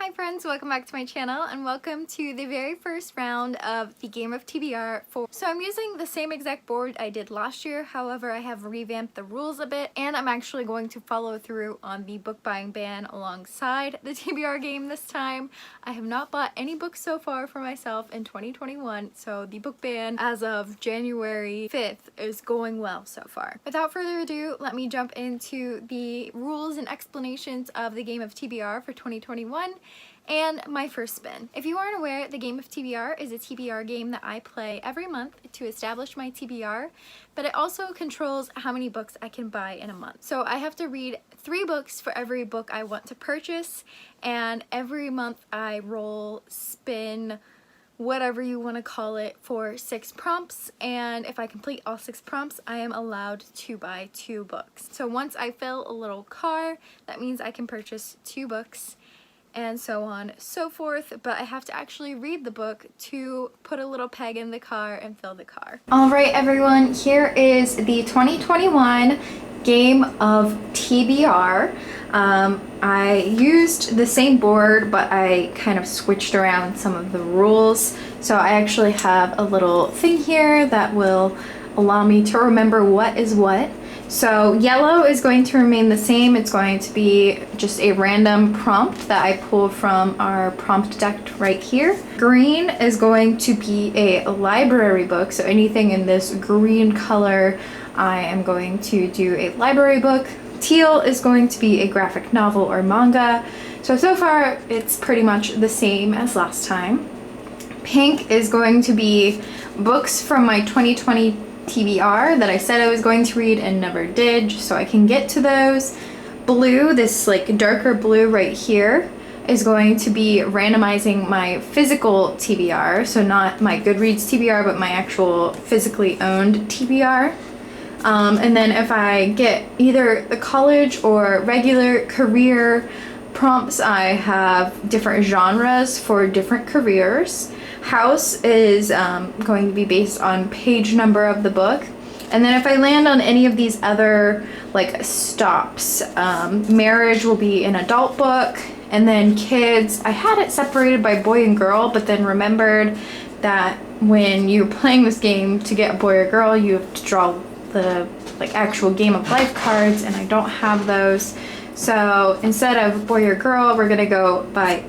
Hi friends, welcome back to my channel and welcome to the very first round of the game of TBR 4. So I'm using the same exact board I did last year, however I have revamped the rules a bit and I'm actually going to follow through on the book buying ban alongside the TBR game this time. I have not bought any books so far for myself in 2021, so the book ban as of January 5th is going well so far. Without further ado, let me jump into the rules and explanations of the game of TBR for 2021 and my first spin. If you aren't aware, the game of TBR is a TBR game that I play every month to establish my TBR, but it also controls how many books I can buy in a month. So I have to read 3 books for every book I want to purchase, and every month I roll, spin, whatever you want to call it, for 6 prompts, and if I complete all 6 prompts I am allowed to buy 2 books. So once I fill a little car, that means I can purchase 2 books and so on so forth, but I have to actually read the book to put a little peg in the car and fill the car. Alright everyone, here is the 2021 game of TBR. I used the same board, but I kind of switched around some of the rules. So I actually have a little thing here that will allow me to remember what is what. So yellow is going to remain the same. It's going to be just a random prompt that I pull from our prompt deck right here. Green is going to be a library book, so anything in this green color I am going to do a library book. Teal is going to be a graphic novel or manga. So far it's pretty much the same as last time. Pink is going to be books from my 2020 TBR that I said I was going to read and never did, so I can get to those. Blue, this like darker blue right here, is going to be randomizing my physical TBR, so not my Goodreads TBR, but my actual physically owned TBR. And then if I get either the college or regular career prompts, I have different genres for different careers. House is going to be based on page number of the book. And then if I land on any of these other like stops, marriage will be an adult book, and then kids, I had it separated by boy and girl, but then remembered that when you're playing this game, to get a boy or girl you have to draw the like actual game of life cards, and I don't have those. So instead of boy or girl, we're gonna go by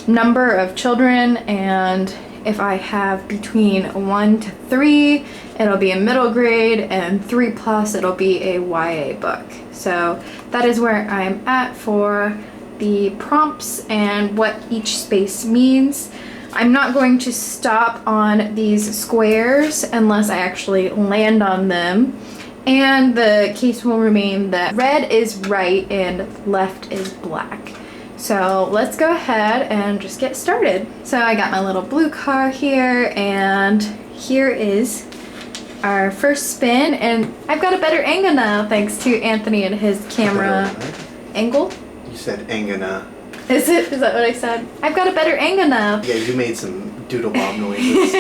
number of children, and if I have between 1 to 3, it'll be a middle grade, and 3+ it'll be a YA book. So that is where I'm at for the prompts and what each space means. I'm not going to stop on these squares unless I actually land on them. And the case will remain that red is right and left is black. So let's go ahead and just get started. So I got my little blue car here, and here is our first spin, and I've got a better angle now thanks to Anthony and his camera angle. You said angana. Is it? Is that what I said? I've got a better angle now. Yeah, you made some doodle bob noises.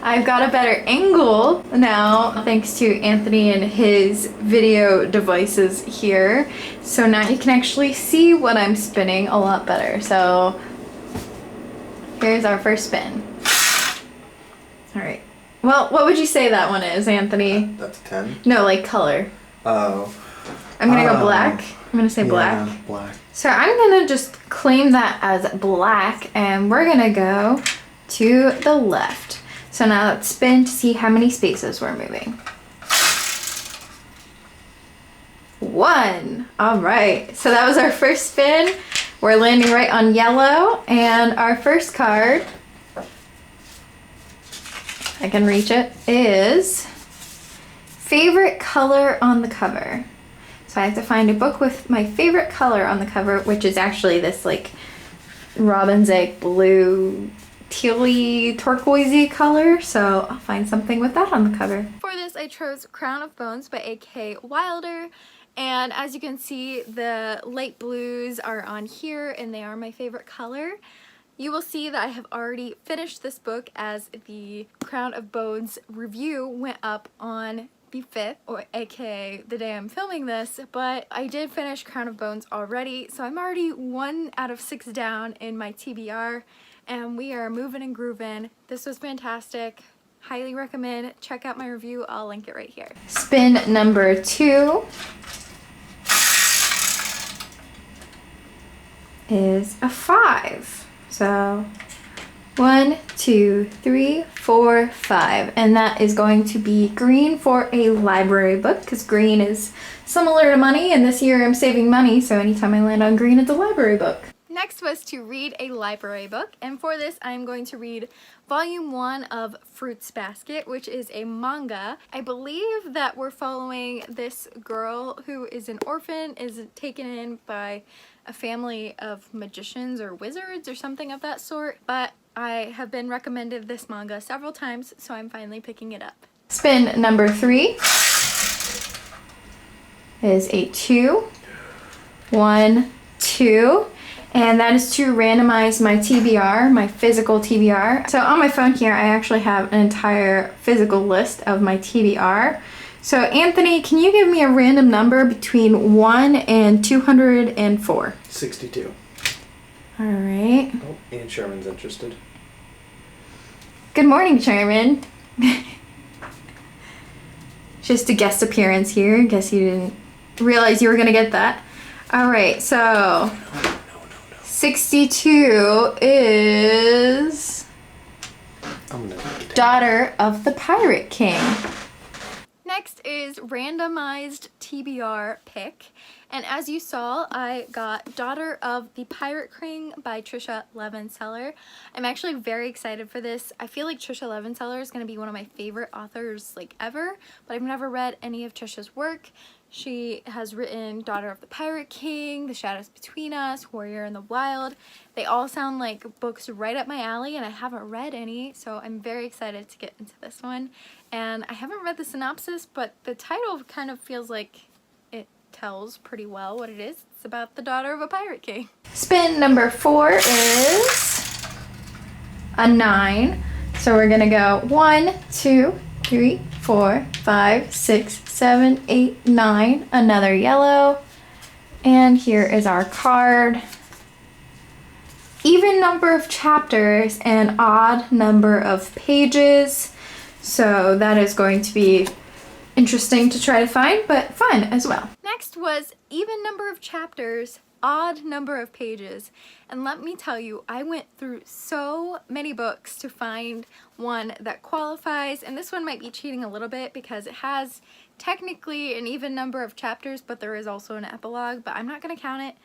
I've got a better angle now thanks to Anthony and his video devices here. So now you can actually see what I'm spinning a lot better. So here's our first spin. All right. Well, what would you say that one is, Anthony? That's a 10? No, like color. Oh. I'm gonna go black. I'm gonna say black. Yeah, black. So I'm gonna just claim that as black, and we're gonna go to the left. So now let's spin to see how many spaces we're moving. 1. All right, so that was our first spin. We're landing right on yellow, and our first card, I can reach it, is favorite color on the cover. So I have to find a book with my favorite color on the cover, which is actually this like robin's egg blue, tealy, turquoisey color. So I'll find something with that on the cover. For this I chose Crown of Bones by A.K. Wilder. And as you can see, the light blues are on here and they are my favorite color. You will see that I have already finished this book as the Crown of Bones review went up on happy 5th, or aka the day I'm filming this, but I did finish Crown of Bones already, so I'm already 1 out of 6 down in my TBR, and we are moving and grooving. This was fantastic. Highly recommend. Check out my review. I'll link it right here. Spin number 2 is a 5. So 1, 2, 3, 4, 5. And that is going to be green for a library book, because green is similar to money, and this year I'm saving money, so anytime I land on green, it's a library book. Next was to read a library book, and for this I'm going to read volume 1 of Fruits Basket, which is a manga. I believe that we're following this girl who is an orphan, is taken in by a family of magicians or wizards or something of that sort, but I have been recommended this manga several times, so I'm finally picking it up. Spin number 3 is a 2, 1, 2. And that is to randomize my TBR, my physical TBR. So on my phone here, I actually have an entire physical list of my TBR. So Anthony, can you give me a random number between 1 and 204? 62. All right. Oh, and Sherman's interested. Good morning, Sherman. Just a guest appearance here. Guess you didn't realize you were gonna get that. All right, so 62 is Daughter of the Pirate King. Next is randomized TBR pick. And as you saw, I got Daughter of the Pirate King by Trisha Levenseller. I'm actually very excited for this. I feel like Trisha Levenseller is going to be one of my favorite authors like ever, but I've never read any of Trisha's work. She has written Daughter of the Pirate King, The Shadows Between Us, Warrior in the Wild. They all sound like books right up my alley, and I haven't read any, so I'm very excited to get into this one. And I haven't read the synopsis, but the title kind of feels like it tells pretty well what it is. It's about the daughter of a pirate king. Spin number 4 is a 9. So we're gonna go 1, 2, 3, 4, 5, 6, 7, 8, 9. Another yellow. And here is our card. Even number of chapters and odd number of pages. So that is going to be interesting to try to find, but fun as well. Next was even number of chapters, odd number of pages. And let me tell you, I went through so many books to find one that qualifies, and this one might be cheating a little bit because it has technically an even number of chapters, but there is also an epilogue, but I'm not gonna count it.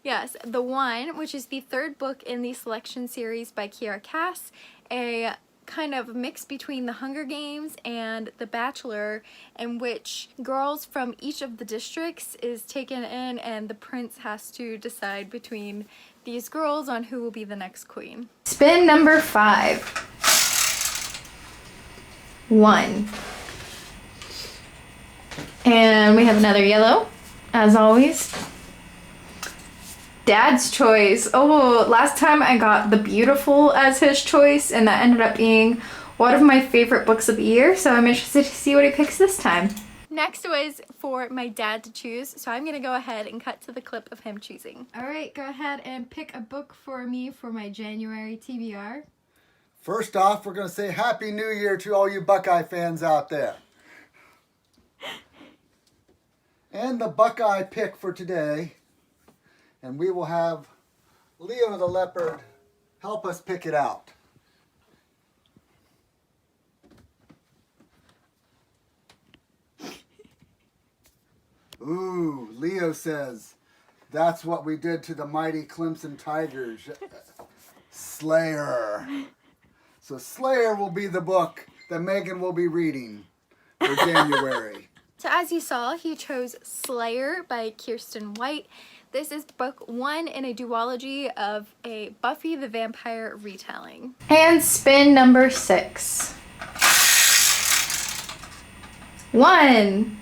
Yes, The One, which is the 3rd book in the selection series by Kiera Cass, a kind of mix between The Hunger Games and The Bachelor, in which girls from each of the districts is taken in and the prince has to decide between these girls on who will be the next queen. Spin number 5. 1. And we have another yellow, as always. Dad's choice. Oh, last time I got The Beautiful as his choice, and that ended up being one of my favorite books of the year, so I'm interested to see what he picks this time. Next was for my dad to choose, so I'm gonna go ahead and cut to the clip of him choosing. All right, go ahead and pick a book for me for my January TBR. First off, we're going to say Happy New Year to all you Buckeye fans out there. And the Buckeye pick for today, and we will have Leo the Leopard help us pick it out. Ooh, Leo says, that's what we did to the mighty Clemson Tigers. Slayer. So Slayer will be the book that Megan will be reading for January. So as you saw, he chose Slayer by Kirsten White. This is book 1 in a duology of a Buffy the Vampire retelling. And spin number 6. 1.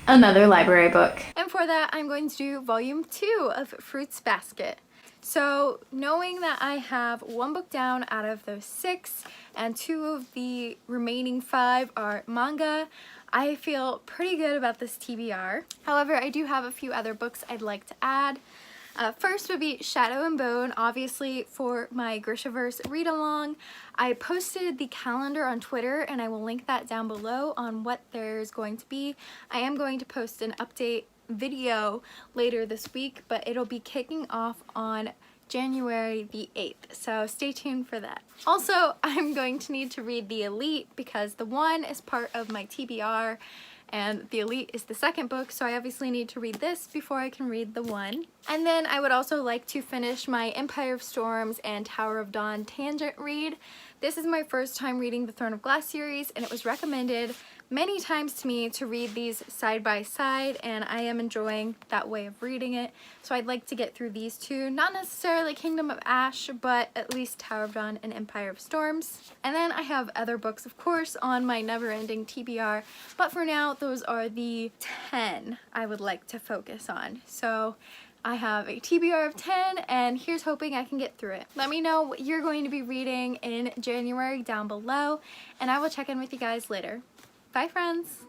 Another library book. And for that, I'm going to do volume 2 of Fruits Basket. So knowing that I have 1 book down out of those 6 and 2 of the remaining 5 are manga, I feel pretty good about this TBR. However, I do have a few other books I'd like to add. First would be Shadow and Bone, obviously for my Grishaverse read-along. I posted the calendar on Twitter and I will link that down below on what there's going to be. I am going to post an update video later this week, but it'll be kicking off on January the 8th, so stay tuned for that. Also, I'm going to need to read The Elite because the 1 is part of my TBR and The Elite is the 2nd book, so I obviously need to read this before I can read the 1. And then I would also like to finish my Empire of Storms and Tower of Dawn tangent read. This is my first time reading the Throne of Glass series, and it was recommended many times to me to read these side by side, and I am enjoying that way of reading it. So I'd like to get through these 2, not necessarily Kingdom of Ash, but at least Tower of Dawn and Empire of Storms. And then I have other books, of course, on my never-ending TBR, but for now, those are the 10 I would like to focus on. So I have a TBR of 10, and here's hoping I can get through it. Let me know what you're going to be reading in January down below, and I will check in with you guys later. Bye, friends!